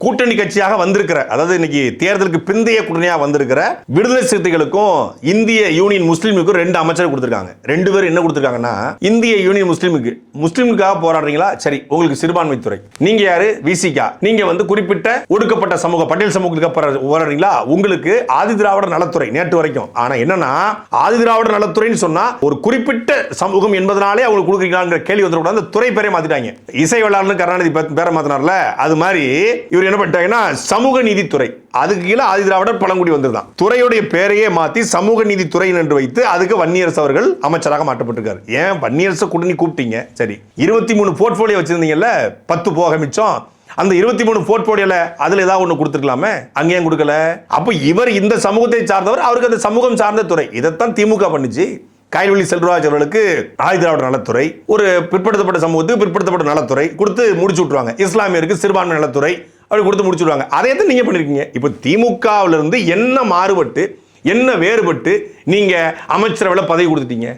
கூட்டணி கட்சியாக வந்திருக்கிற, அதாவது இன்னைக்கு தேர்தலுக்கு பிந்தைய கூட்டணியாக வந்திருக்கிற விடுதலை சிறுத்தைகளுக்கும் இந்திய யூனியன் முஸ்லீமுக்கும் 2 அமைச்சர் கொடுத்திருக்காங்க. 2 பேர் என்ன கொடுத்திருக்காங்கன்னா, இந்திய யூனியன் முஸ்லீமுக்காக போராடுறீங்களா, சரி உங்களுக்கு சிறுபான்மை துறை. நீங்க யாரு, விசிகா, நீங்க வந்து குறிப்பிட்ட ஒடுக்கப்பட்ட சமூக பட்டியல் சமூகத்துக்கு போராடுறீங்களா, உங்களுக்கு ஆதி திராவிடர் நலத்துறை நேற்று வரைக்கும். ஆனா என்னன்னா, ஆதி திராவிடர் நலத்துறைன்னு சொன்னா ஒரு குறிப்பிட்ட சமூகம் என்பதனாலே அவங்களுக்கு கொடுக்குறீங்களாங்கிற கேள்வி வந்துடக்கூடாது. அந்த துறை பேரை மாத்திட்டாங்க. இசை வேளாளர்னு கருணாநிதி பேரை மாத்தினார்ல, அது மாதிரி இவர் என்ன பண்ணிட்டாங்கன்னா சமூக நீதித்துறை, அதுக்கு கீழே ஆதி திராவிடர் பழங்குடி வந்திருந்தான். துறையுடைய பேரையே மாத்தி சமூக நீதித்துறை என்று வைத்து அதுக்கு வன்னியரசு அவர்கள் அமைச்சராக மாற்றப்பட்டிருக்காரு. ஏன் வன்னியரசு கூட்டணி கூப்பிட்டீங்க, சரி 23 போர்ட்போலியோ வச்சிருந்தீங்கல்ல, 10 போக மிச்சம். அந்த 23 போர்ட்போலியோல அதுல ஏதாவது ஒண்ணு கொடுத்துருக்கலாமே, அங்கேயும் கொடுக்கல. அப்ப இவர் இந்த சமூகத்தை சார்ந்தவர், அவருக்கு அந்த சமூகம் சார்ந்த துறை. இதைத்தான் திமுக பண்ணுச்சு. கைல்வெளி செல்வராஜ் அவர்களுக்கு ஆதி திராவிட நலத்துறை, ஒரு பிற்படுத்தப்பட்ட சமூகத்துக்கு பிற்படுத்தப்பட்ட நலத்துறை கொடுத்து முடிச்சு விட்டுருவாங்க. இஸ்லாமியருக்கு சிறுபான்மை நலத்துறை அப்படி கொடுத்து முடிச்சுடுவாங்க. அதே தான் நீங்க பண்ணிருக்கீங்க. இப்போ திமுகவிலிருந்து என்ன மாறுபட்டு என்ன வேறுபட்டு நீங்க அமைச்சரவையில் பதவி கொடுத்துட்டீங்க?